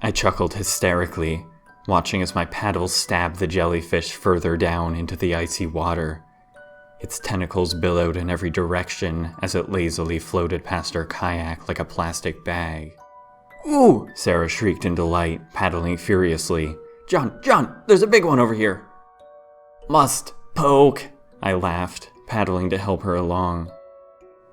I chuckled hysterically, watching as my paddles stabbed the jellyfish further down into the icy water. Its tentacles billowed in every direction as it lazily floated past our kayak like a plastic bag. "Ooh!" Sarah shrieked in delight, paddling furiously. John, there's a big one over here!" "Must poke," I laughed, paddling to help her along.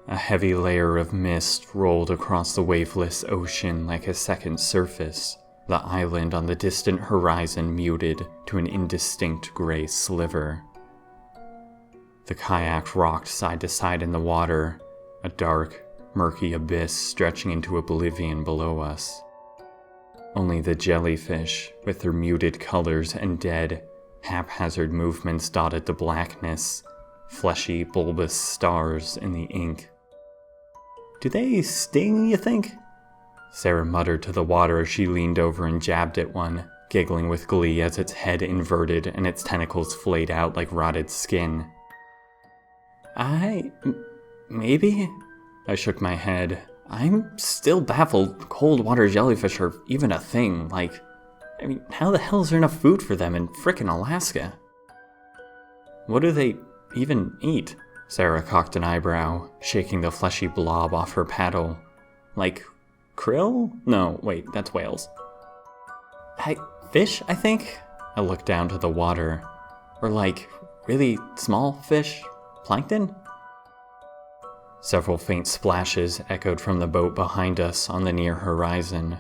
A heavy layer of mist rolled across the waveless ocean like a second surface, the island on the distant horizon muted to an indistinct gray sliver. The kayak rocked side to side in the water, a dark, murky abyss stretching into oblivion below us. Only the jellyfish, with their muted colors and dead, haphazard movements dotted the blackness, fleshy, bulbous stars in the ink. "Do they sting, you think?" Sarah muttered to the water as she leaned over and jabbed at one, giggling with glee as its head inverted and its tentacles flayed out like rotted skin. Maybe? I shook my head. I'm still baffled cold water jellyfish are even a thing. How the hell is there enough food for them in frickin' Alaska? What do they even eat? Sarah cocked an eyebrow, shaking the fleshy blob off her paddle. Like krill? No, wait, that's whales. Fish, I think? I looked down to the water. Or really small fish? Plankton? Several faint splashes echoed from the boat behind us on the near horizon.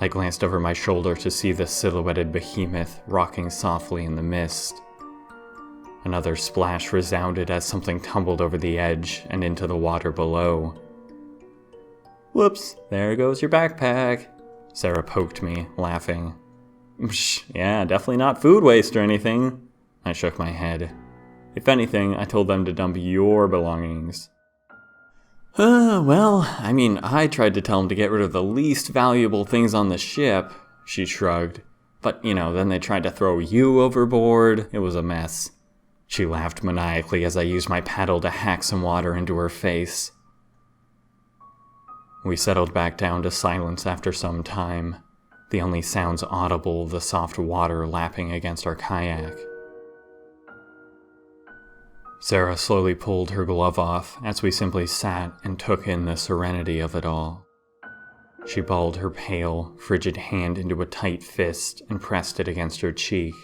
I glanced over my shoulder to see the silhouetted behemoth rocking softly in the mist. Another splash resounded as something tumbled over the edge and into the water below. "Whoops, there goes your backpack," Sarah poked me, laughing. "Yeah, definitely not food waste or anything." I shook my head. "If anything, I told them to dump your belongings." I tried to tell them to get rid of the least valuable things on the ship," she shrugged. "But, then they tried to throw you overboard. It was a mess." She laughed maniacally as I used my paddle to hack some water into her face. We settled back down to silence after some time, the only sounds audible the soft water lapping against our kayak. Sarah slowly pulled her glove off as we simply sat and took in the serenity of it all. She balled her pale, frigid hand into a tight fist and pressed it against her cheek.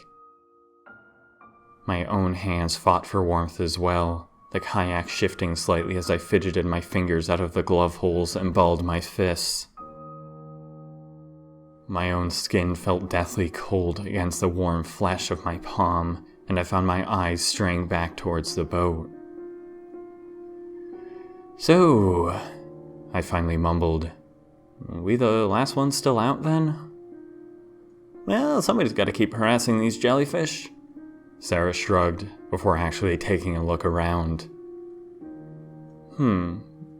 My own hands fought for warmth as well, the kayak shifting slightly as I fidgeted my fingers out of the glove holes and balled my fists. My own skin felt deathly cold against the warm flesh of my palm, and I found my eyes straying back towards the boat. "So," I finally mumbled, "we the last ones still out then?" "Well, somebody's got to keep harassing these jellyfish." Sarah shrugged before actually taking a look around.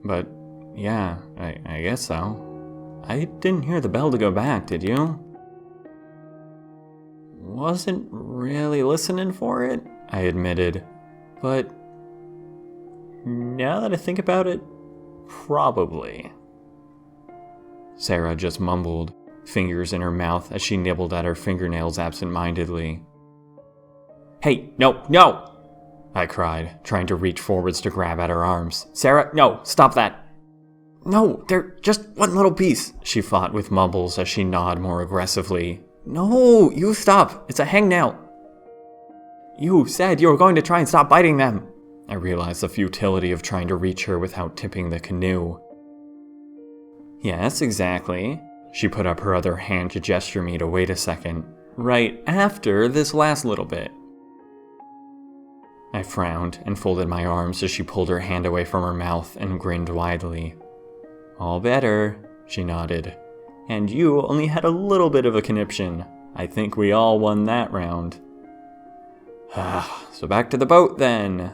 But yeah, I guess so. I didn't hear the bell to go back, did you?" "Wasn't really listening for it," I admitted, "but now that I think about it, probably." Sarah just mumbled, fingers in her mouth as she nibbled at her fingernails absent-mindedly. "Hey, no! I cried, trying to reach forwards to grab at her arms. "Sarah, no, stop that!" "No, they're just one little piece," she fought with mumbles as she gnawed more aggressively. "No, you stop, it's a hangnail." "You said you were going to try and stop biting them." I realized the futility of trying to reach her without tipping the canoe. "Yes, exactly." She put up her other hand to gesture me to wait a second. "Right after this last little bit." I frowned and folded my arms as she pulled her hand away from her mouth and grinned widely. "All better," she nodded. "And you only had a little bit of a conniption. I think we all won that round." So back to the boat then."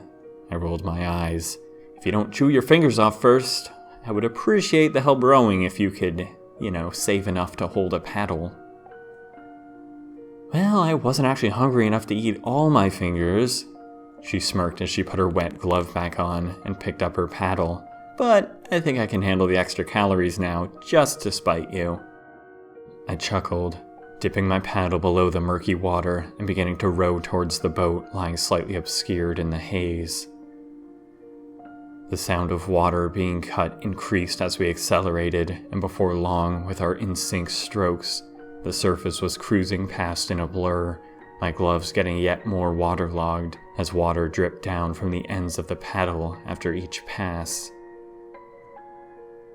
I rolled my eyes. "If you don't chew your fingers off first, I would appreciate the help rowing if you could, save enough to hold a paddle." "Well, I wasn't actually hungry enough to eat all my fingers." She smirked as she put her wet glove back on and picked up her paddle. "But I think I can handle the extra calories now, just to spite you." I chuckled, dipping my paddle below the murky water and beginning to row towards the boat lying slightly obscured in the haze. The sound of water being cut increased as we accelerated, and before long, with our in-sync strokes, the surface was cruising past in a blur, my gloves getting yet more waterlogged as water dripped down from the ends of the paddle after each pass.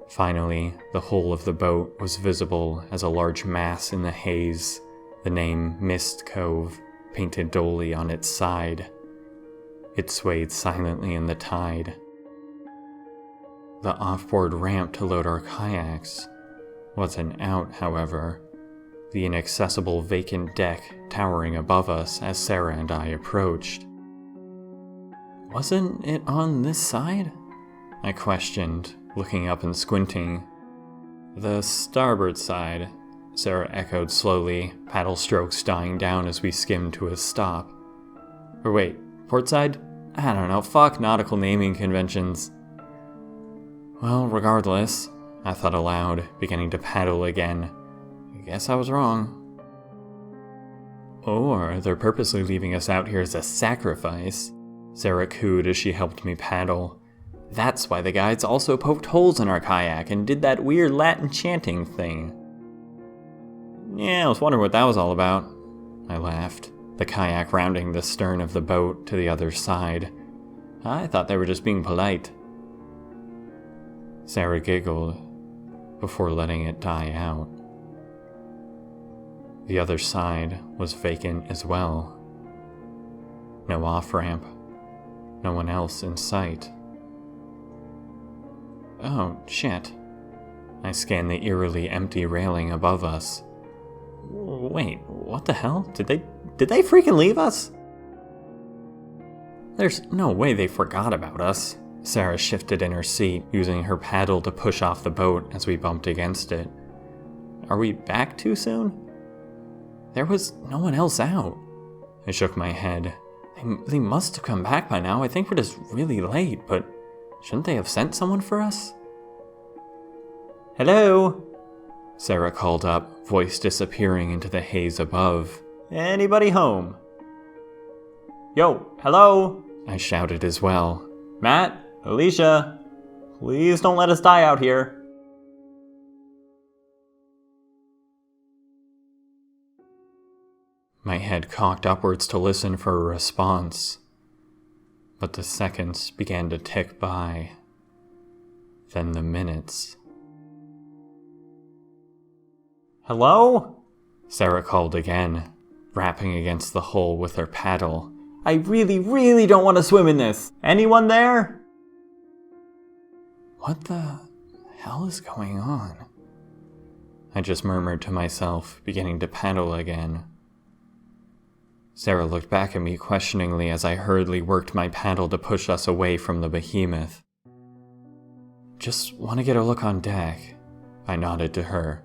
Finally, the hull of the boat was visible as a large mass in the haze, the name Mist Cove painted dully on its side. It swayed silently in the tide. The off-board ramp to load our kayaks wasn't out, however, the inaccessible vacant deck towering above us as Sarah and I approached. "Wasn't it on this side?" I questioned, looking up and squinting. "The starboard side," Sarah echoed slowly, paddle strokes dying down as we skimmed to a stop. "Or wait, port side? I don't know, fuck nautical naming conventions." "Well, regardless," I thought aloud, beginning to paddle again. "I guess I was wrong." "Or they're purposely leaving us out here as a sacrifice," Sarah cooed as she helped me paddle. "That's why the guides also poked holes in our kayak and did that weird Latin chanting thing." "Yeah, I was wondering what that was all about," I laughed, the kayak rounding the stern of the boat to the other side. "I thought they were just being polite." Sarah giggled before letting it die out. The other side was vacant as well. No off-ramp, no one else in sight. "Oh, shit." I scanned the eerily empty railing above us. "Wait, what the hell? Did they freaking leave us?" "There's no way they forgot about us." Sarah shifted in her seat, using her paddle to push off the boat as we bumped against it. "Are we back too soon?" "There was no one else out." I shook my head. They must have come back by now. I think we're just really late, but shouldn't they have sent someone for us?" "Hello?" Sarah called up, voice disappearing into the haze above. "Anybody home?" "Yo, hello?" I shouted as well. "Matt? Alicia? Please don't let us die out here." My head cocked upwards to listen for a response, but the seconds began to tick by. Then the minutes. "Hello?" Sarah called again, rapping against the hull with her paddle. "I really don't want to swim in this. Anyone there?" What the hell is going on? I just murmured to myself, beginning to paddle again. Sarah looked back at me questioningly as I hurriedly worked my paddle to push us away from the behemoth. "Just want to get a look on deck," I nodded to her.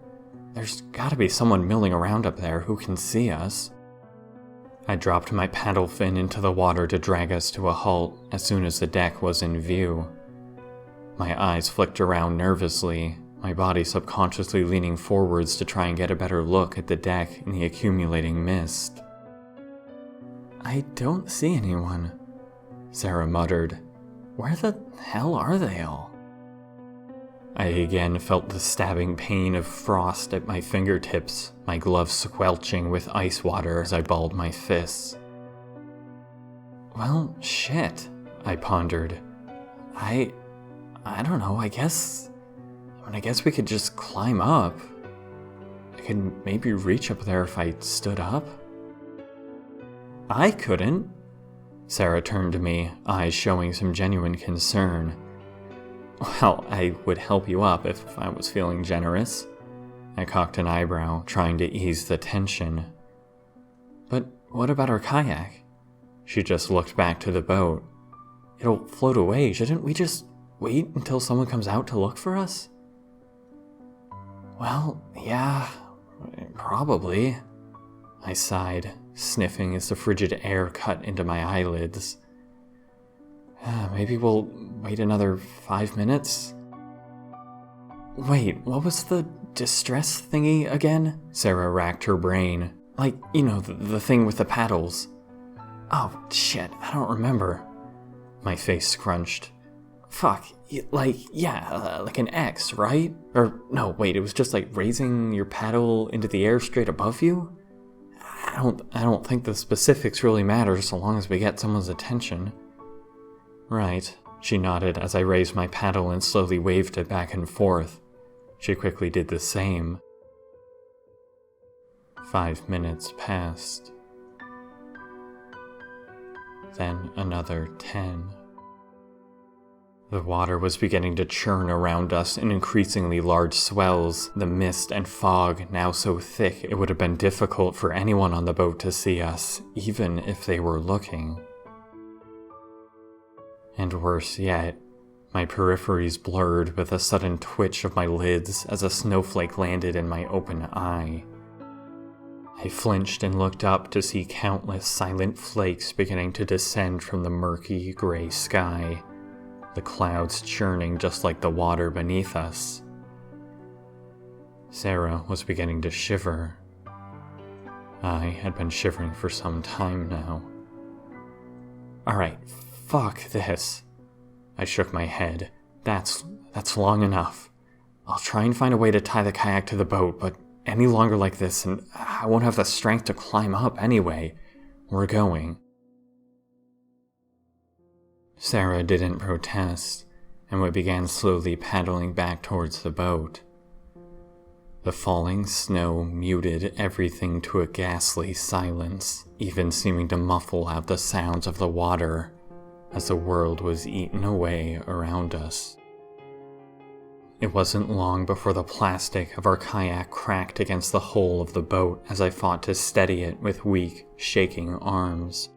"There's gotta be someone milling around up there who can see us." I dropped my paddle fin into the water to drag us to a halt as soon as the deck was in view. My eyes flicked around nervously, my body subconsciously leaning forwards to try and get a better look at the deck in the accumulating mist. "I don't see anyone," Sarah muttered. "Where the hell are they all?" I again felt the stabbing pain of frost at my fingertips, my gloves squelching with ice water as I balled my fists. "Well, shit," I pondered. I don't know, I guess we could just climb up. I could maybe reach up there if I stood up." "I couldn't." Sarah turned to me, eyes showing some genuine concern. "Well, I would help you up if I was feeling generous." I cocked an eyebrow, trying to ease the tension. "But what about our kayak?" She just looked back to the boat. "It'll float away. Shouldn't we just wait until someone comes out to look for us?" "Well, yeah, probably." I sighed, sniffing as the frigid air cut into my eyelids. "Maybe we'll wait another 5 minutes?" Wait, what was the distress thingy again? Sarah racked her brain. Like, the thing with the paddles. Oh, shit, I don't remember. My face scrunched. Fuck, like an X, right? Or, no, wait, it was just like raising your paddle into the air straight above you? I don't think the specifics really matter so long as we get someone's attention. Right, she nodded as I raised my paddle and slowly waved it back and forth. She quickly did the same. 5 minutes passed. Then another 10. The water was beginning to churn around us in increasingly large swells, the mist and fog now so thick it would have been difficult for anyone on the boat to see us, even if they were looking. And worse yet, my peripheries blurred with a sudden twitch of my lids as a snowflake landed in my open eye. I flinched and looked up to see countless silent flakes beginning to descend from the murky, gray sky, the clouds churning just like the water beneath us. Sarah was beginning to shiver. I had been shivering for some time now. Alright, fuck this. I shook my head. That's long enough. I'll try and find a way to tie the kayak to the boat, but any longer like this and I won't have the strength to climb up anyway. We're going. Sarah didn't protest, and we began slowly paddling back towards the boat. The falling snow muted everything to a ghastly silence, even seeming to muffle out the sounds of the water as the world was eaten away around us. It wasn't long before the plastic of our kayak cracked against the hull of the boat as I fought to steady it with weak, shaking arms.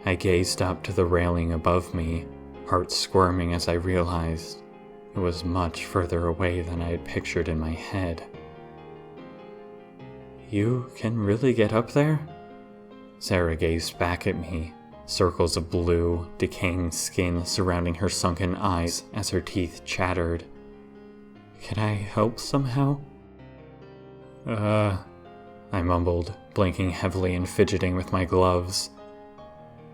I gazed up to the railing above me, heart squirming as I realized it was much further away than I had pictured in my head. You can really get up there? Sarah gazed back at me, circles of blue, decaying skin surrounding her sunken eyes as her teeth chattered. Can I help somehow? I mumbled, blinking heavily and fidgeting with my gloves.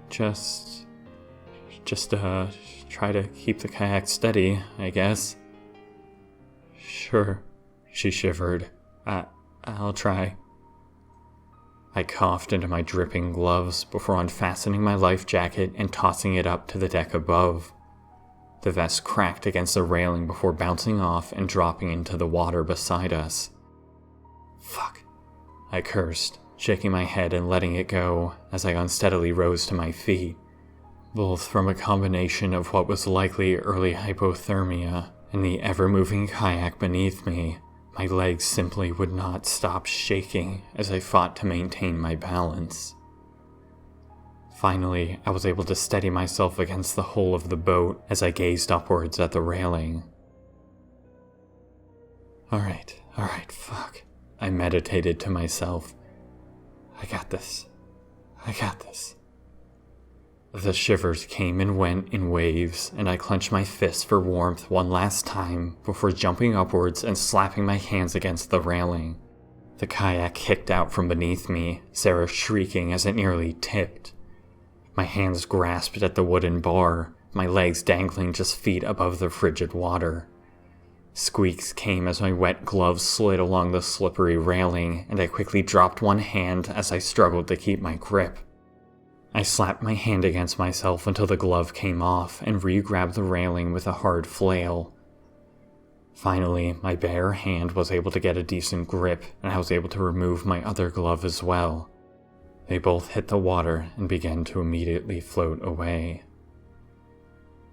Just try to keep the kayak steady, I guess. Sure, she shivered. I'll try. I coughed into my dripping gloves before unfastening my life jacket and tossing it up to the deck above. The vest cracked against the railing before bouncing off and dropping into the water beside us. Fuck, I cursed, shaking my head and letting it go as I unsteadily rose to my feet, both from a combination of what was likely early hypothermia and the ever-moving kayak beneath me. My legs simply would not stop shaking as I fought to maintain my balance. Finally, I was able to steady myself against the hull of the boat as I gazed upwards at the railing. Alright, fuck. I meditated to myself. I got this. The shivers came and went in waves, and I clenched my fists for warmth one last time before jumping upwards and slapping my hands against the railing. The kayak kicked out from beneath me, Sarah shrieking as it nearly tipped. My hands grasped at the wooden bar, my legs dangling just feet above the frigid water. Squeaks came as my wet gloves slid along the slippery railing, and I quickly dropped one hand as I struggled to keep my grip. I slapped my hand against myself until the glove came off and re-grabbed the railing with a hard flail. Finally, my bare hand was able to get a decent grip, and I was able to remove my other glove as well. They both hit the water and began to immediately float away.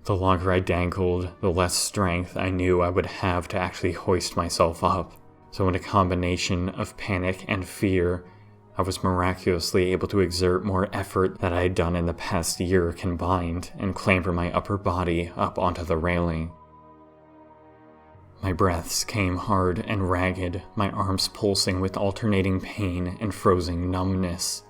The longer I dangled, the less strength I knew I would have to actually hoist myself up, so in a combination of panic and fear, I was miraculously able to exert more effort than I had done in the past year combined and clamber my upper body up onto the railing. My breaths came hard and ragged, my arms pulsing with alternating pain and frozen numbness.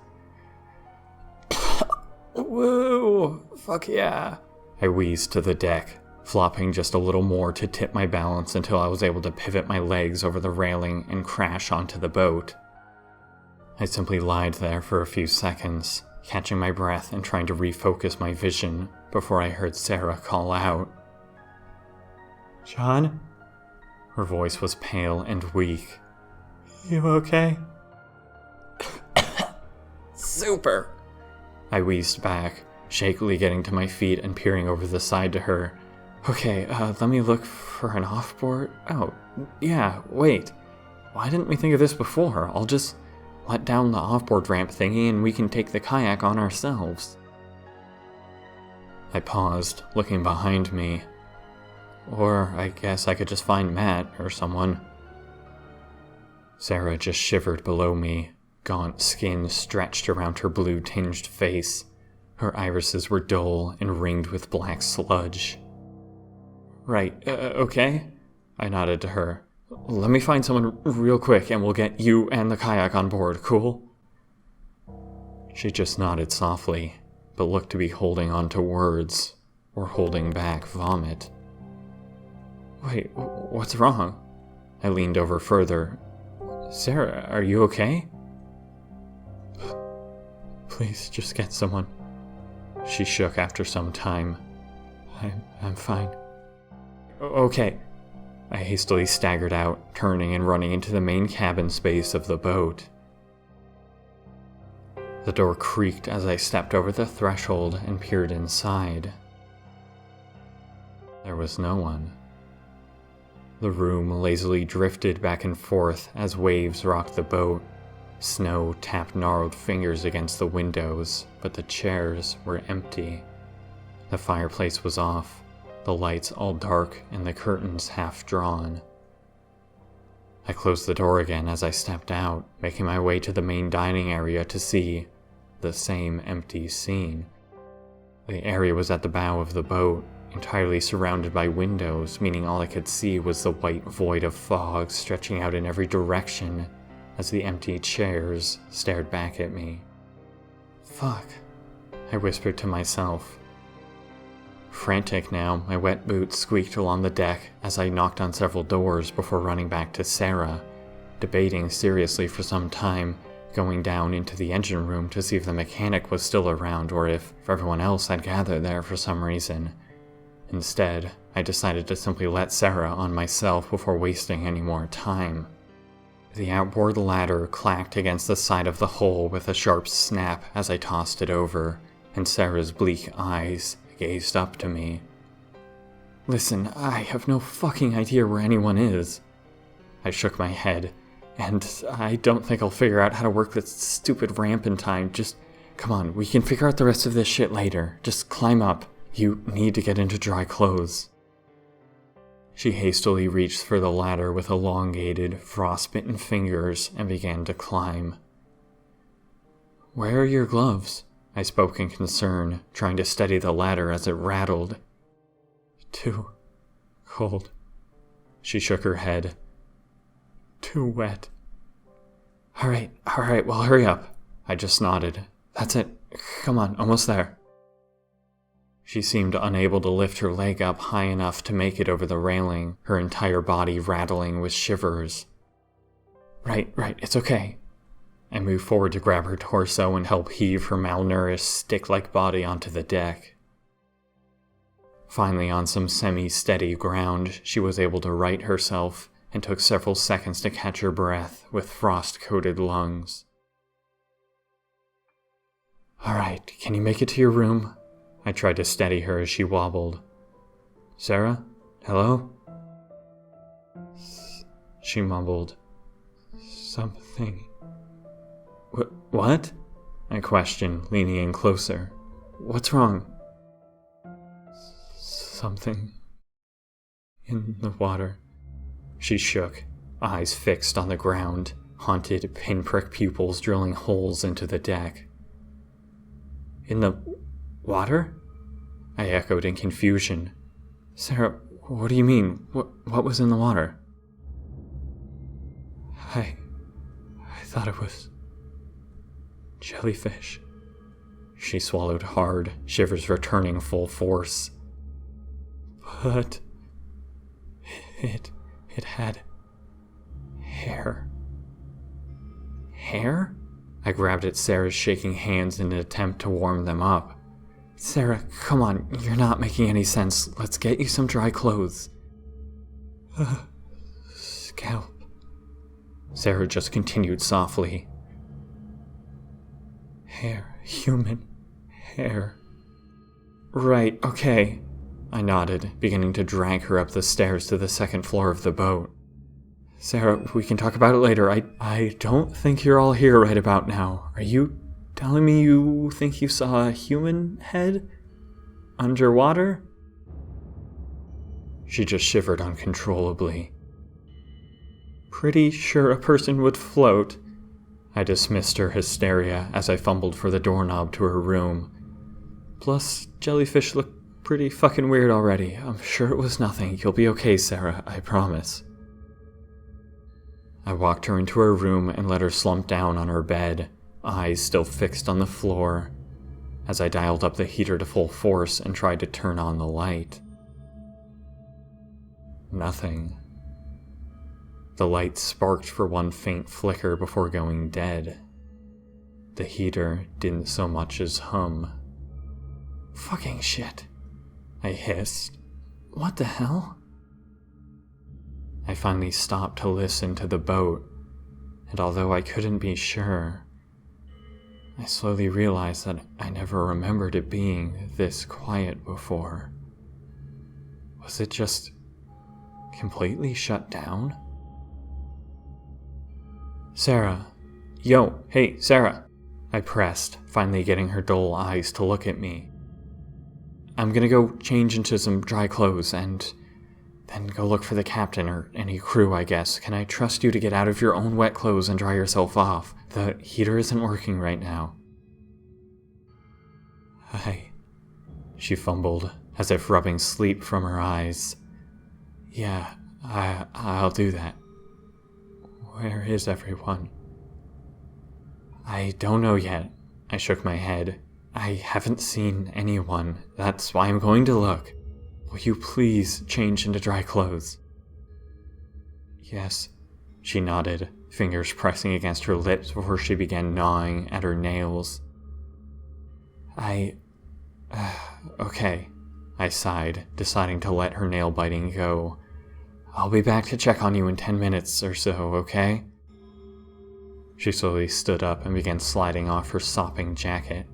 Woo! Fuck yeah! I wheezed to the deck, flopping just a little more to tip my balance until I was able to pivot my legs over the railing and crash onto the boat. I simply lied there for a few seconds, catching my breath and trying to refocus my vision before I heard Sarah call out. "John?" Her voice was pale and weak. "You okay?" "Super!" I wheezed back, shakily getting to my feet and peering over the side to her. "Okay, let me look for an offboard. Oh, yeah, wait. Why didn't we think of this before? I'll just let down the offboard ramp thingy and we can take the kayak on ourselves." I paused, looking behind me. Or I guess I could just find Matt or someone. Sarah just shivered below me, gaunt skin stretched around her blue-tinged face. Her irises were dull and ringed with black sludge. "Right, okay?" I nodded to her. "Let me find someone real quick and we'll get you and the kayak on board, cool?" She just nodded softly, but looked to be holding on to words, or holding back vomit. "Wait, what's wrong?" I leaned over further. "Sarah, are you okay?" "Please, just get someone." She shook after some time. I'm fine." "Okay." I hastily staggered out, turning and running into the main cabin space of the boat. The door creaked as I stepped over the threshold and peered inside. There was no one. The room lazily drifted back and forth as waves rocked the boat. Snow tapped gnarled fingers against the windows, but the chairs were empty. The fireplace was off, the lights all dark and the curtains half drawn. I closed the door again as I stepped out, making my way to the main dining area to see the same empty scene. The area was at the bow of the boat, entirely surrounded by windows, meaning all I could see was the white void of fog stretching out in every direction as the empty chairs stared back at me. "Fuck," I whispered to myself. Frantic now, my wet boots squeaked along the deck as I knocked on several doors before running back to Sarah, debating seriously for some time, going down into the engine room to see if the mechanic was still around or if everyone else had gathered there for some reason. Instead, I decided to simply let Sarah on myself before wasting any more time. The outboard ladder clacked against the side of the hull with a sharp snap as I tossed it over, and Sarah's bleak eyes gazed up to me. "Listen, I have no fucking idea where anyone is." I shook my head, and I don't think I'll figure out how to work this stupid ramp in time. Just, come on, we can figure out the rest of this shit later. Just climb up. You need to get into dry clothes." She hastily reached for the ladder with elongated, frostbitten fingers and began to climb. "Where are your gloves?" I spoke in concern, trying to steady the ladder as it rattled. "Too cold." She shook her head. "Too wet." All right, well hurry up." I just nodded. "That's it. Come on, almost there." She seemed unable to lift her leg up high enough to make it over the railing, her entire body rattling with shivers. Right, it's okay." I moved forward to grab her torso and help heave her malnourished, stick-like body onto the deck. Finally, on some semi-steady ground, she was able to right herself and took several seconds to catch her breath with frost-coated lungs. "All right, can you make it to your room?" I tried to steady her as she wobbled. "Sarah? Hello?" She mumbled. "Something." What? I questioned, leaning in closer. "What's wrong?" "Something in the water." She shook, eyes fixed on the ground, haunted pinprick pupils drilling holes into the deck. "In the water?" I echoed in confusion. "Sarah, what do you mean? What was in the water?" I thought it was jellyfish." She swallowed hard, shivers returning full force. But it had hair. Hair? I grabbed at Sarah's shaking hands in an attempt to warm them up. Sarah, come on, you're not making any sense. Let's get you some dry clothes. Scalp. Sarah just continued softly. Hair. Human hair. Right, okay. I nodded, beginning to drag her up the stairs to the second floor of the boat. Sarah, we can talk about it later. I don't think you're all here right about now. Are you telling me you think you saw a human head? Underwater? She just shivered uncontrollably. Pretty sure a person would float. I dismissed her hysteria as I fumbled for the doorknob to her room. Plus, jellyfish look pretty fucking weird already. I'm sure it was nothing. You'll be okay, Sarah, I promise. I walked her into her room and let her slump down on her bed, eyes still fixed on the floor, as I dialed up the heater to full force and tried to turn on the light. Nothing. The light sparked for one faint flicker before going dead. The heater didn't so much as hum. Fucking shit, I hissed. What the hell? I finally stopped to listen to the boat, and although I couldn't be sure, I slowly realized that I never remembered it being this quiet before. Was it just completely shut down? Sarah. Yo, hey, Sarah. I pressed, finally getting her dull eyes to look at me. I'm gonna go change into some dry clothes and then go look for the captain or any crew, I guess. Can I trust you to get out of your own wet clothes and dry yourself off? The heater isn't working right now. She fumbled, as if rubbing sleep from her eyes. Yeah, I'll do that. Where is everyone? I don't know yet. I shook my head. I haven't seen anyone. That's why I'm going to look. Will you please change into dry clothes? Yes, she nodded, fingers pressing against her lips before she began gnawing at her nails. Okay, I sighed, deciding to let her nail biting go. I'll be back to check on you in 10 minutes or so, okay? She slowly stood up and began sliding off her sopping jacket.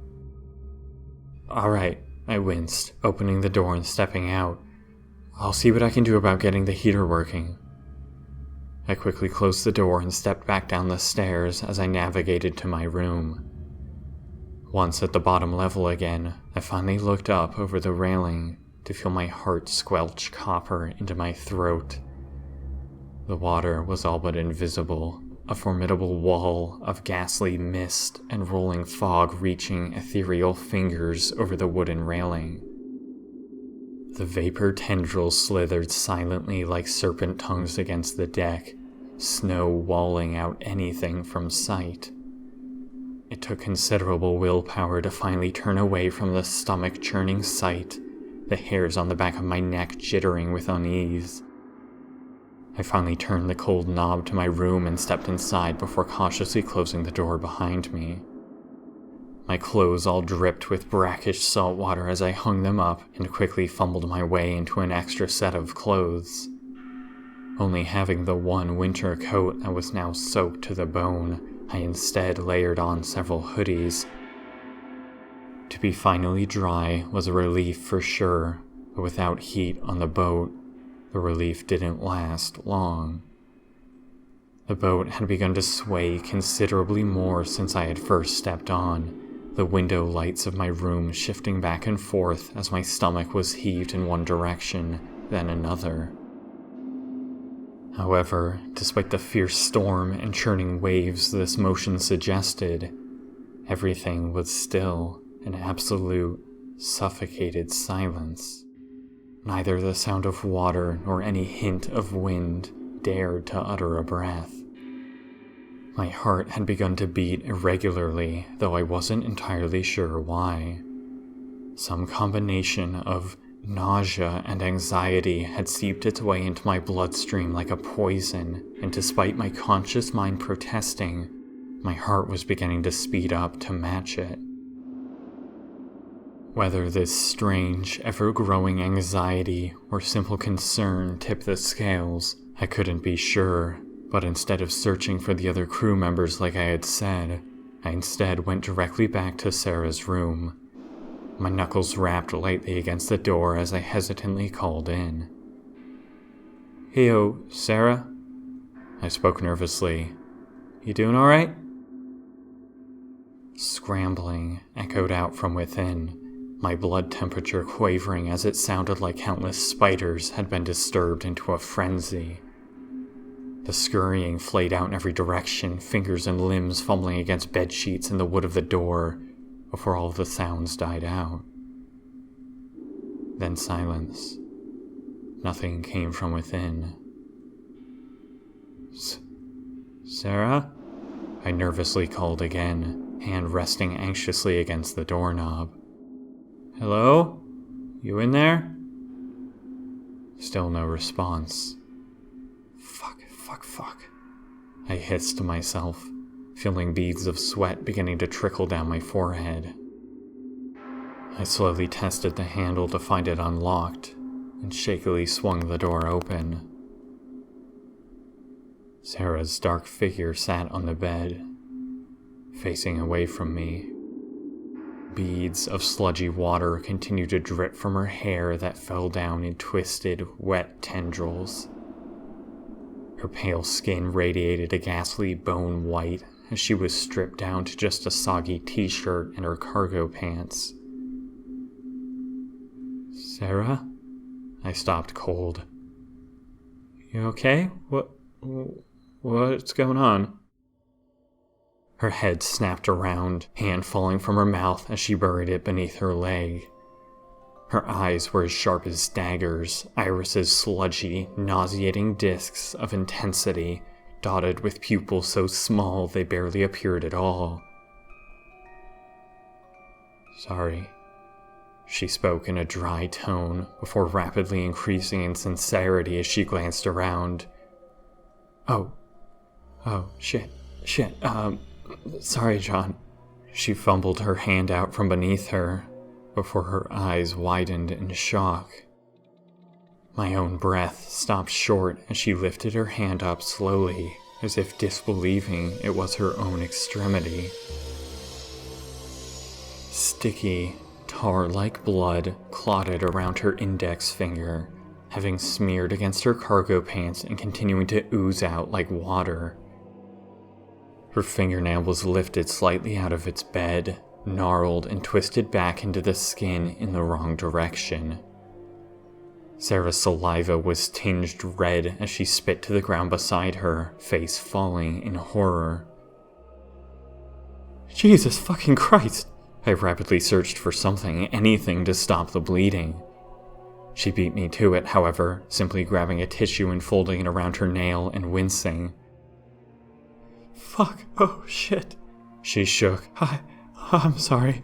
Alright, I winced, opening the door and stepping out. I'll see what I can do about getting the heater working. I quickly closed the door and stepped back down the stairs as I navigated to my room. Once at the bottom level again, I finally looked up over the railing to feel my heart squelch copper into my throat. The water was all but invisible, a formidable wall of ghastly mist and rolling fog reaching ethereal fingers over the wooden railing. The vapor tendrils slithered silently like serpent tongues against the deck, snow walling out anything from sight. It took considerable willpower to finally turn away from the stomach-churning sight, the hairs on the back of my neck jittering with unease. I finally turned the cold knob to my room and stepped inside before cautiously closing the door behind me. My clothes all dripped with brackish salt water as I hung them up and quickly fumbled my way into an extra set of clothes. Only having the one winter coat that was now soaked to the bone, I instead layered on several hoodies. To be finally dry was a relief for sure, but without heat on the boat, the relief didn't last long. The boat had begun to sway considerably more since I had first stepped on, the window lights of my room shifting back and forth as my stomach was heaved in one direction, then another. However, despite the fierce storm and churning waves this motion suggested, everything was still an absolute, suffocated silence. Neither the sound of water nor any hint of wind dared to utter a breath. My heart had begun to beat irregularly, though I wasn't entirely sure why. Some combination of Nausea and anxiety had seeped its way into my bloodstream like a poison, and despite my conscious mind protesting, my heart was beginning to speed up to match it. Whether this strange, ever-growing anxiety or simple concern tipped the scales, I couldn't be sure, but instead of searching for the other crew members like I had said, I instead went directly back to Sarah's room. My knuckles rapped lightly against the door as I hesitantly called in. "Heyo, Sarah?" I spoke nervously. "You doing alright?" Scrambling echoed out from within, my blood temperature quavering as it sounded like countless spiders had been disturbed into a frenzy. The scurrying flayed out in every direction, fingers and limbs fumbling against bedsheets and the wood of the door, before all of the sounds died out. Then silence. Nothing came from within. "Sarah?" I nervously called again, hand resting anxiously against the doorknob. "Hello? You in there?" Still no response. Fuck. I hissed to myself, feeling beads of sweat beginning to trickle down my forehead. I slowly tested the handle to find it unlocked, and shakily swung the door open. Sarah's dark figure sat on the bed, facing away from me. Beads of sludgy water continued to drip from her hair that fell down in twisted, wet tendrils. Her pale skin radiated a ghastly bone white as she was stripped down to just a soggy t-shirt and her cargo pants. "Sarah?" I stopped cold. "You okay? What's going on?" Her head snapped around, hand falling from her mouth as she buried it beneath her leg. Her eyes were as sharp as daggers, irises sludgy, nauseating discs of intensity, dotted with pupils so small they barely appeared at all. "Sorry," she spoke in a dry tone, before rapidly increasing in sincerity as she glanced around. Oh, shit, sorry, John." She fumbled her hand out from beneath her, before her eyes widened in shock. My own breath stopped short as she lifted her hand up slowly, as if disbelieving it was her own extremity. Sticky, tar-like blood clotted around her index finger, having smeared against her cargo pants and continuing to ooze out like water. Her fingernail was lifted slightly out of its bed, gnarled and twisted back into the skin in the wrong direction. Sarah's saliva was tinged red as she spit to the ground beside her, face falling in horror. "Jesus fucking Christ!" I rapidly searched for something, anything to stop the bleeding. She beat me to it, however, simply grabbing a tissue and folding it around her nail and wincing. "Fuck, oh shit," she shook. I'm sorry."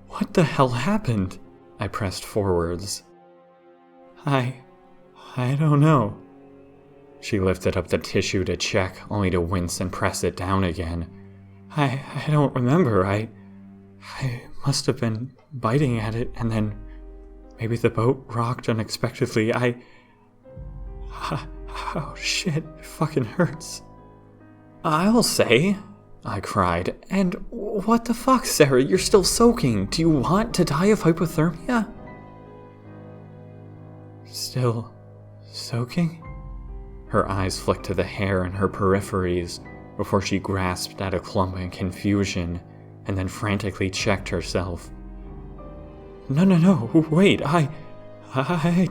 "What the hell happened?" I pressed forwards. I don't know." She lifted up the tissue to check, only to wince and press it down again. I don't remember. I must have been biting at it, and then maybe the boat rocked unexpectedly. Oh shit, it fucking hurts." "I'll say," I cried. "And what the fuck, Sarah? You're still soaking. Do you want to die of hypothermia?" "Still soaking?" Her eyes flicked to the hair in her peripheries before she grasped at a clump in confusion and then frantically checked herself. No, wait, I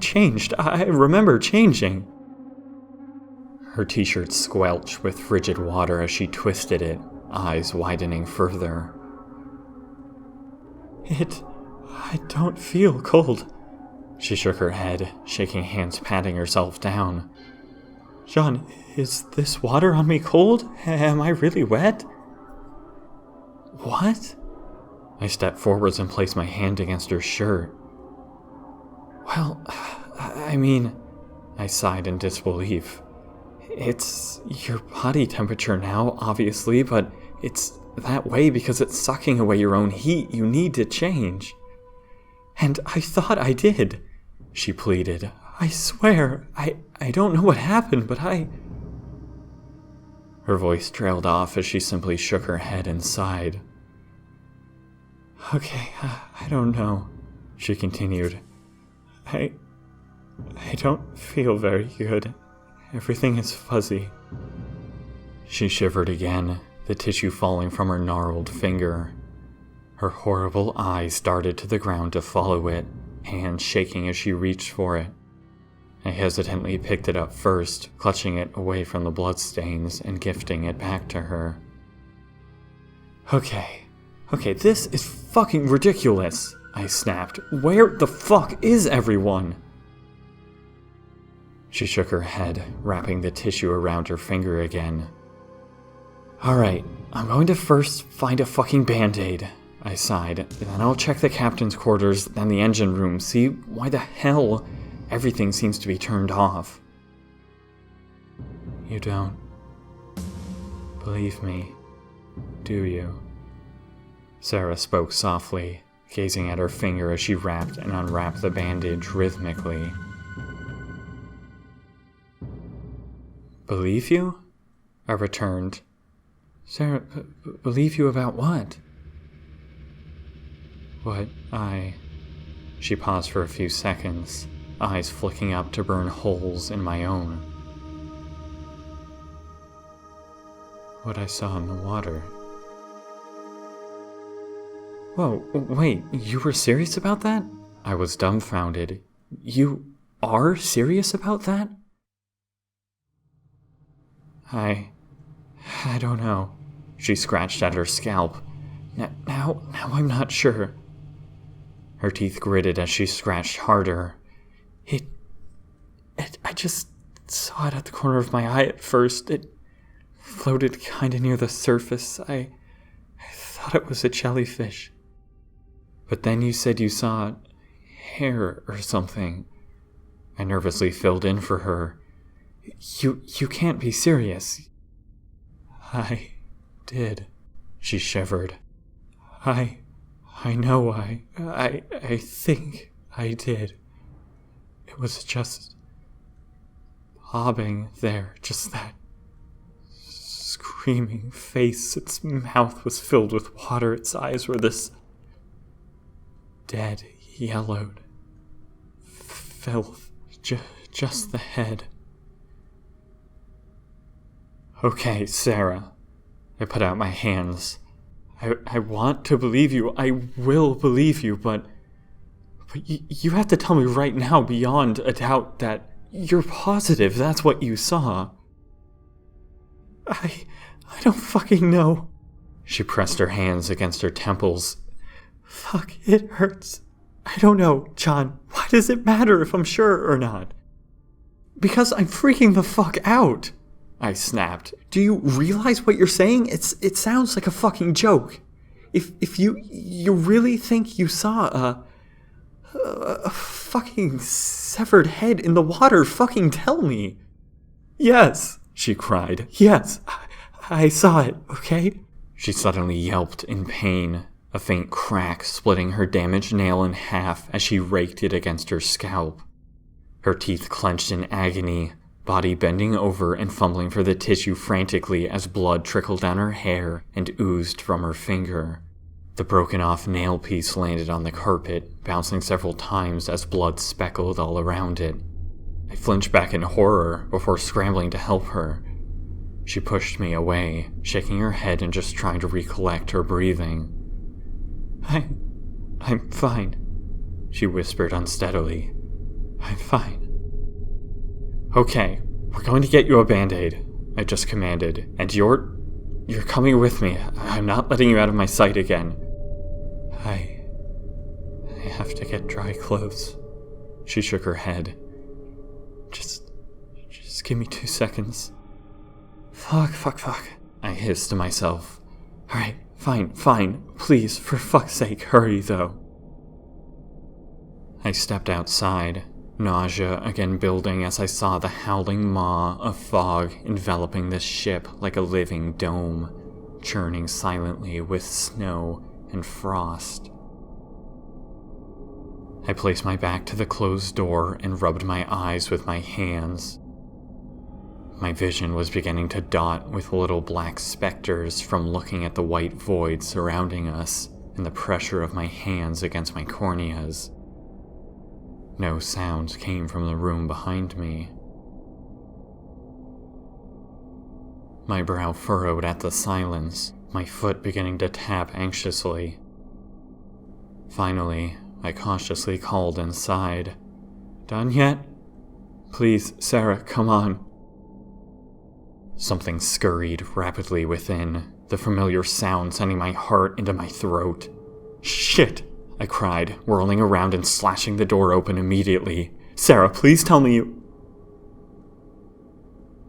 changed. I remember changing." Her t-shirt squelched with frigid water as she twisted it, eyes widening further. I don't feel cold." She shook her head, shaking hands, patting herself down. "John, is this water on me cold? Am I really wet?" "What?" I stepped forwards and placed my hand against her shirt. Well, I mean, I sighed in disbelief. It's your body temperature now, obviously, but it's that way because it's sucking away your own heat. You need to change. And I thought I did, she pleaded. I swear, I don't know what happened, but I... Her voice trailed off as she simply shook her head and sighed. Okay, I don't know, she continued. I don't feel very good. Everything is fuzzy. She shivered again, the tissue falling from her gnarled finger. Her horrible eyes darted to the ground to follow it, hands shaking as she reached for it. I hesitantly picked it up first, clutching it away from the bloodstains and gifting it back to her. Okay, this is fucking ridiculous, I snapped. Where the fuck is everyone? She shook her head, wrapping the tissue around her finger again. Alright, I'm going to first find a fucking band-aid, I sighed. Then I'll check the captain's quarters, then the engine room, see why the hell everything seems to be turned off. You don't believe me, do you? Sarah spoke softly, gazing at her finger as she wrapped and unwrapped the bandage rhythmically. Believe you? I returned. Sarah, believe you about what? What She paused for a few seconds, eyes flicking up to burn holes in my own. What I saw in the water. Whoa, wait, you were serious about that? I was dumbfounded. You are serious about that? I don't know. She scratched at her scalp. Now I'm not sure. Her teeth gritted as she scratched harder. I just saw it at the corner of my eye at first. It floated kinda near the surface. I thought it was a jellyfish. But then you said you saw hair or something. I nervously filled in for her. You can't be serious. I did. She shivered. I know I think I did. It was just bobbing there, just that screaming face. Its mouth was filled with water. Its eyes were this dead, yellowed filth. Just the head. Okay, Sarah. I put out my hands. I want to believe you. I will believe you, but you have to tell me right now beyond a doubt that you're positive that's what you saw. I don't fucking know. She pressed her hands against her temples. Fuck, it hurts. I don't know, John. Why does it matter if I'm sure or not? Because I'm freaking the fuck out, I snapped. Do you realize what you're saying? It sounds like a fucking joke. If you really think you saw a fucking severed head in the water, fucking tell me. Yes, she cried. Yes, I saw it, okay? She suddenly yelped in pain, a faint crack splitting her damaged nail in half as she raked it against her scalp. Her teeth clenched in agony, body bending over and fumbling for the tissue frantically as blood trickled down her hair and oozed from her finger. The broken-off nail piece landed on the carpet, bouncing several times as blood speckled all around it. I flinched back in horror before scrambling to help her. She pushed me away, shaking her head and just trying to recollect her breathing. I'm fine, she whispered unsteadily. I'm fine. Okay, we're going to get you a band-aid, I just commanded, and you're coming with me. I'm not letting you out of my sight again. I have to get dry clothes. She shook her head. Just give me 2 seconds. Fuck. I hissed to myself. Alright, fine. Please, for fuck's sake, hurry though. I stepped outside, nausea again building as I saw the howling maw of fog enveloping the ship like a living dome, churning silently with snow and frost. I placed my back to the closed door and rubbed my eyes with my hands. My vision was beginning to dot with little black specters from looking at the white void surrounding us and the pressure of my hands against my corneas. No sounds came from the room behind me. My brow furrowed at the silence, my foot beginning to tap anxiously. Finally, I cautiously called inside. "Done yet? Please, Sarah, come on." Something scurried rapidly within, the familiar sound sending my heart into my throat. "Shit!" I cried, whirling around and slashing the door open immediately. "Sarah, please tell me you—"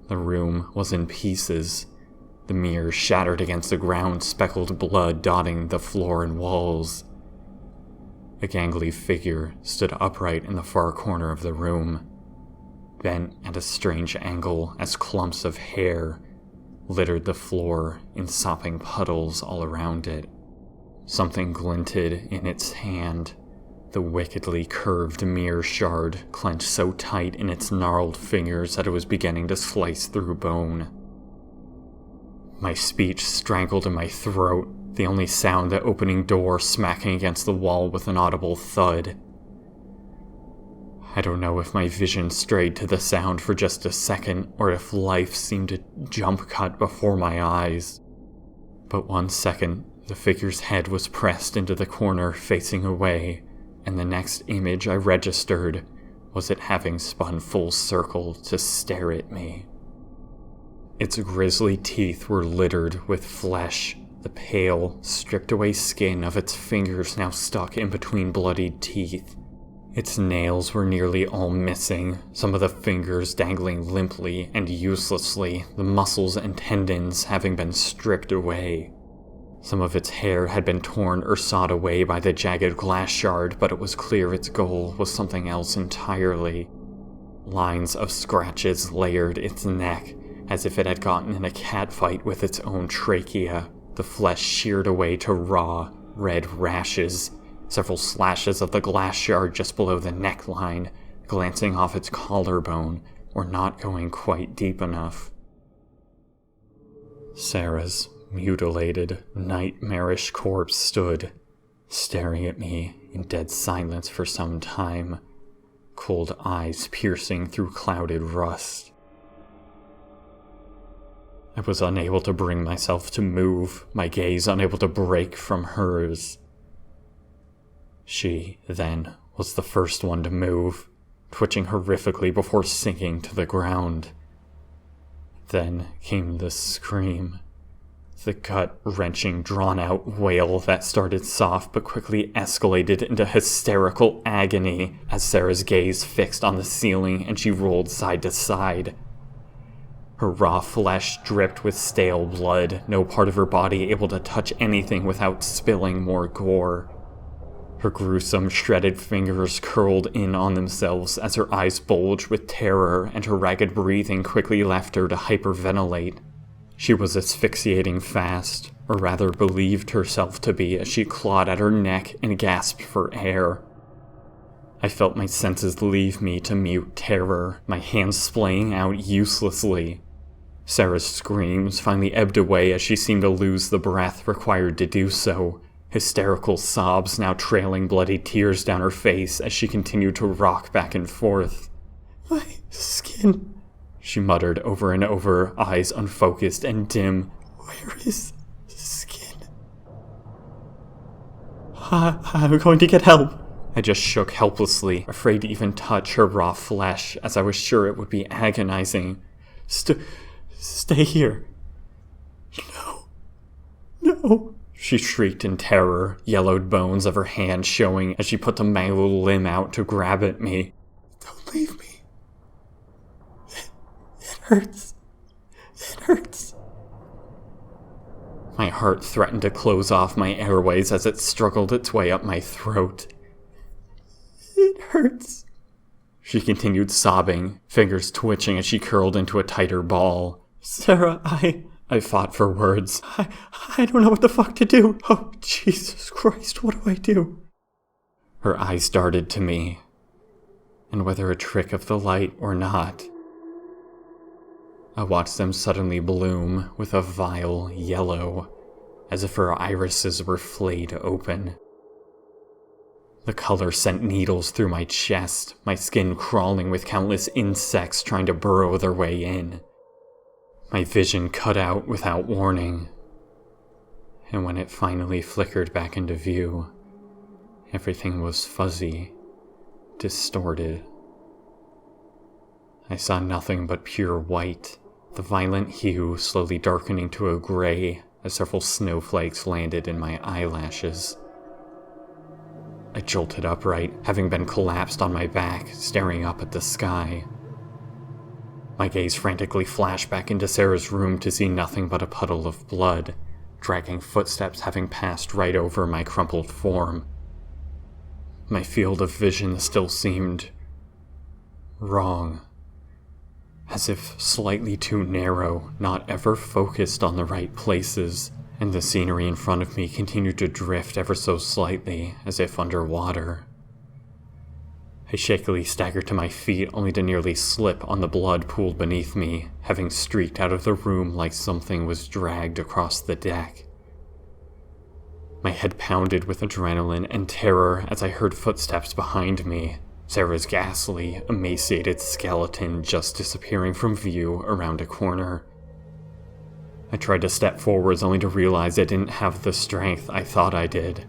The room was in pieces. The mirror shattered against the ground, speckled blood dotting the floor and walls. A gangly figure stood upright in the far corner of the room, bent at a strange angle as clumps of hair littered the floor in sopping puddles all around it. Something glinted in its hand, the wickedly curved mirror shard clenched so tight in its gnarled fingers that it was beginning to slice through bone. My speech strangled in my throat, the only sound the opening door smacking against the wall with an audible thud. I don't know if my vision strayed to the sound for just a second, or if life seemed to jump cut before my eyes. But 1 second, the figure's head was pressed into the corner facing away, and the next image I registered was it having spun full circle to stare at me. Its grisly teeth were littered with flesh, the pale, stripped-away skin of its fingers now stuck in between bloodied teeth. Its nails were nearly all missing, some of the fingers dangling limply and uselessly, the muscles and tendons having been stripped away. Some of its hair had been torn or sawed away by the jagged glass shard, but it was clear its goal was something else entirely. Lines of scratches layered its neck, as if it had gotten in a catfight with its own trachea, the flesh sheared away to raw, red rashes, several slashes of the glass shard just below the neckline, glancing off its collarbone, or not going quite deep enough. Sarah's mutilated, nightmarish corpse stood, staring at me in dead silence for some time, cold eyes piercing through clouded rust. I was unable to bring myself to move, my gaze unable to break from hers. She, then, was the first one to move, twitching horrifically before sinking to the ground. Then came the scream. The gut-wrenching, drawn-out wail that started soft but quickly escalated into hysterical agony as Sarah's gaze fixed on the ceiling and she rolled side to side. Her raw flesh dripped with stale blood, no part of her body able to touch anything without spilling more gore. Her gruesome, shredded fingers curled in on themselves as her eyes bulged with terror and her ragged breathing quickly left her to hyperventilate. She was asphyxiating fast, or rather believed herself to be as she clawed at her neck and gasped for air. I felt my senses leave me to mute terror, my hands splaying out uselessly. Sarah's screams finally ebbed away as she seemed to lose the breath required to do so, hysterical sobs now trailing bloody tears down her face as she continued to rock back and forth. "My skin," she muttered over and over, eyes unfocused and dim. "Where is the skin?" I'm going to get help." I just shook helplessly, afraid to even touch her raw flesh, as I was sure it would be agonizing. Stay here." No, she shrieked in terror, yellowed bones of her hand showing as she put the mangled limb out to grab at me. "Don't leave me. It hurts. It hurts." My heart threatened to close off my airways as it struggled its way up my throat. It hurts. She continued sobbing, fingers twitching as she curled into a tighter ball. Sarah, I fought for words. I don't know what the fuck to do. Oh, Jesus Christ, what do I do? Her eyes darted to me, and whether a trick of the light or not, I watched them suddenly bloom with a vile yellow, as if her irises were flayed open. The color sent needles through my chest, my skin crawling with countless insects trying to burrow their way in. My vision cut out without warning, and when it finally flickered back into view, everything was fuzzy, distorted. I saw nothing but pure white, the violent hue slowly darkening to a gray as several snowflakes landed in my eyelashes. I jolted upright, having been collapsed on my back, staring up at the sky. My gaze frantically flashed back into Sarah's room to see nothing but a puddle of blood, dragging footsteps having passed right over my crumpled form. My field of vision still seemed wrong, as if slightly too narrow, not ever focused on the right places, and the scenery in front of me continued to drift ever so slightly, as if underwater. I shakily staggered to my feet, only to nearly slip on the blood pooled beneath me, having streaked out of the room like something was dragged across the deck. My head pounded with adrenaline and terror as I heard footsteps behind me, Sarah's ghastly, emaciated skeleton just disappearing from view around a corner. I tried to step forwards only to realize I didn't have the strength I thought I did.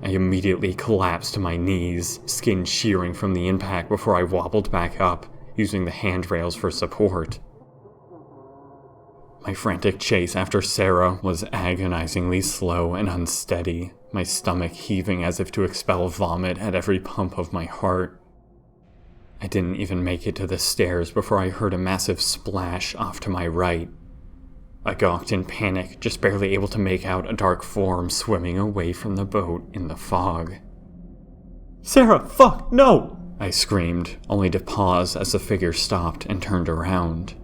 I immediately collapsed to my knees, skin shearing from the impact before I wobbled back up, using the handrails for support. My frantic chase after Sarah was agonizingly slow and unsteady, my stomach heaving as if to expel vomit at every pump of my heart. I didn't even make it to the stairs before I heard a massive splash off to my right. I gawked in panic, just barely able to make out a dark form swimming away from the boat in the fog. Sarah, fuck, no! I screamed, only to pause as the figure stopped and turned around.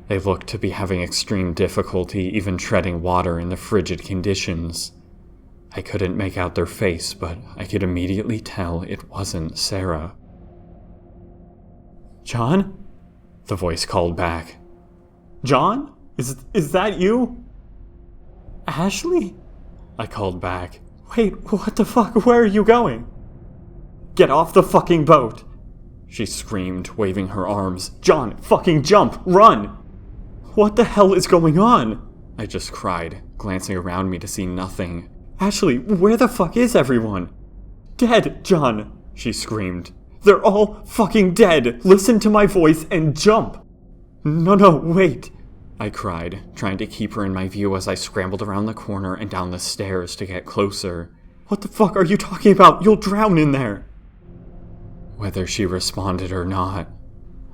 They looked to be having extreme difficulty even treading water in the frigid conditions. I couldn't make out their face, but I could immediately tell it wasn't Sarah. John? The voice called back. John? Is that you? Ashley? I called back. Wait, what the fuck? Where are you going? Get off the fucking boat! She screamed, waving her arms. John, fucking jump! Run! What the hell is going on? I just cried, glancing around me to see nothing. Ashley, where the fuck is everyone? Dead, John! She screamed. They're all fucking dead! Listen to my voice and jump! No, wait! I cried, trying to keep her in my view as I scrambled around the corner and down the stairs to get closer. What the fuck are you talking about? You'll drown in there! Whether she responded or not,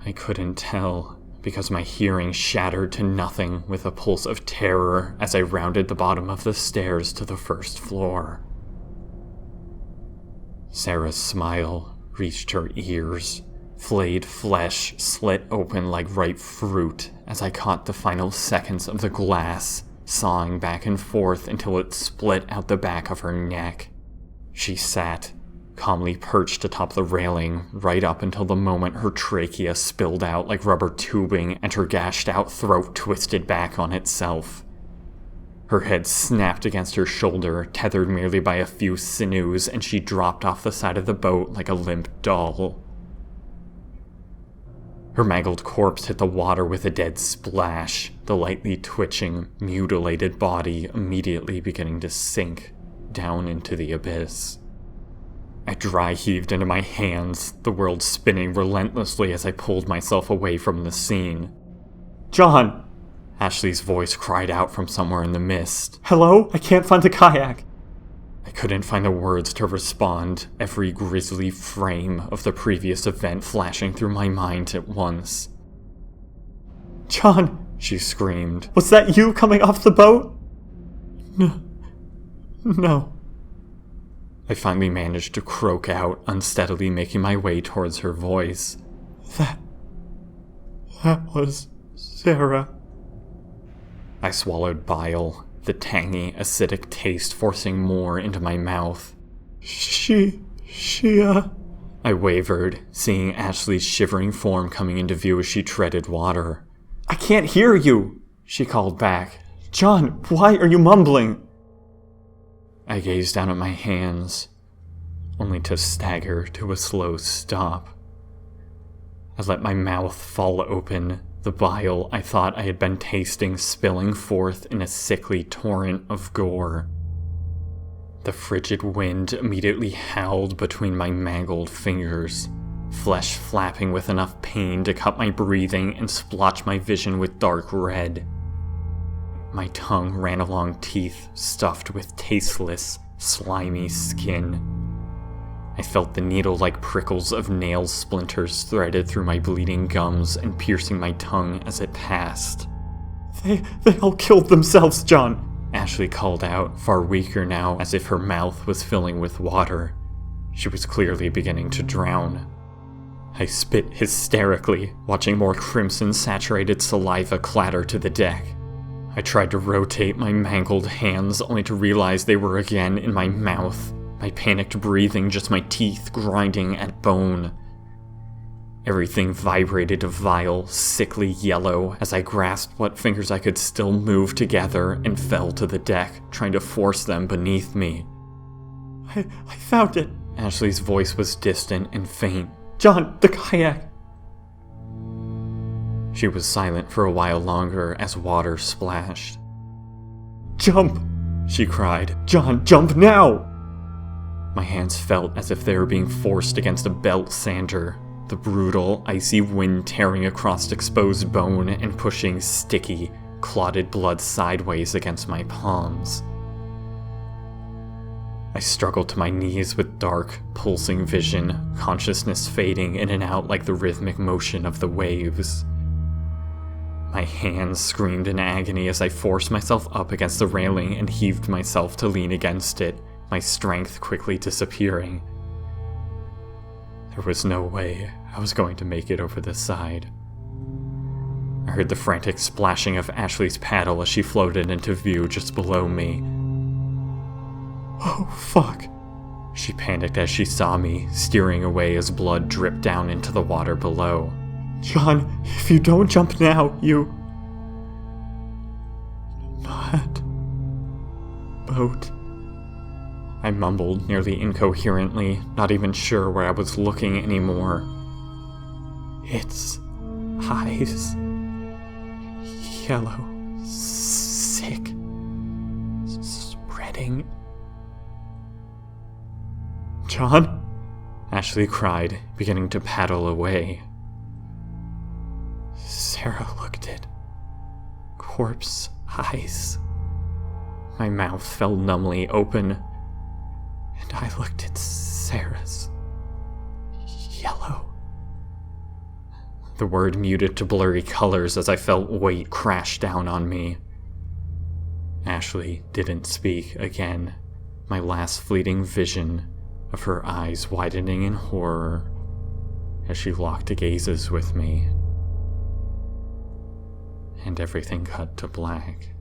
I couldn't tell, because my hearing shattered to nothing with a pulse of terror as I rounded the bottom of the stairs to the first floor. Sarah's smile reached her ears. Flayed flesh slit open like ripe fruit as I caught the final seconds of the glass, sawing back and forth until it split out the back of her neck. She sat, calmly perched atop the railing, right up until the moment her trachea spilled out like rubber tubing and her gashed-out throat twisted back on itself. Her head snapped against her shoulder, tethered merely by a few sinews, and she dropped off the side of the boat like a limp doll. Her mangled corpse hit the water with a dead splash, the lightly twitching, mutilated body immediately beginning to sink down into the abyss. I dry-heaved into my hands, the world spinning relentlessly as I pulled myself away from the scene. John! Ashley's voice cried out from somewhere in the mist. Hello? I can't find the kayak. I couldn't find the words to respond, every grisly frame of the previous event flashing through my mind at once. John! She screamed. Was that you coming off the boat? No. I finally managed to croak out, unsteadily making my way towards her voice. That was Sarah. I swallowed bile, the tangy, acidic taste forcing more into my mouth. She, I wavered, seeing Ashley's shivering form coming into view as she treaded water. I can't hear you, she called back. John, why are you mumbling? I gazed down at my hands, only to stagger to a slow stop. I let my mouth fall open, the bile I thought I had been tasting spilling forth in a sickly torrent of gore. The frigid wind immediately howled between my mangled fingers, flesh flapping with enough pain to cut my breathing and splotch my vision with dark red. My tongue ran along teeth stuffed with tasteless, slimy skin. I felt the needle-like prickles of nail splinters threaded through my bleeding gums and piercing my tongue as it passed. They all killed themselves, John, Ashley called out, far weaker now, as if her mouth was filling with water. She was clearly beginning to drown. I spit hysterically, watching more crimson-saturated saliva clatter to the deck. I tried to rotate my mangled hands, only to realize they were again in my mouth, my panicked breathing just my teeth grinding at bone. Everything vibrated a vile, sickly yellow as I grasped what fingers I could still move together and fell to the deck, trying to force them beneath me. I found it. Ashley's voice was distant and faint. John, the kayak. She was silent for a while longer as water splashed. Jump, she cried. John, jump now! My hands felt as if they were being forced against a belt sander, the brutal, icy wind tearing across exposed bone and pushing sticky, clotted blood sideways against my palms. I struggled to my knees with dark, pulsing vision, consciousness fading in and out like the rhythmic motion of the waves. My hands screamed in agony as I forced myself up against the railing and heaved myself to lean against it, my strength quickly disappearing. There was no way I was going to make it over the side. I heard the frantic splashing of Ashley's paddle as she floated into view just below me. Oh, fuck, she panicked as she saw me, steering away as blood dripped down into the water below. John, if you don't jump now, you... Not... boat... I mumbled nearly incoherently, not even sure where I was looking anymore. Its eyes... yellow... sick... spreading... John? Ashley cried, beginning to paddle away. Sarah looked at... corpse eyes. My mouth fell numbly open, and I looked at Sarah's. Yellow. The word muted to blurry colors as I felt weight crash down on me. Ashley didn't speak again, my last fleeting vision of her eyes widening in horror as she locked gazes with me. And everything cut to black.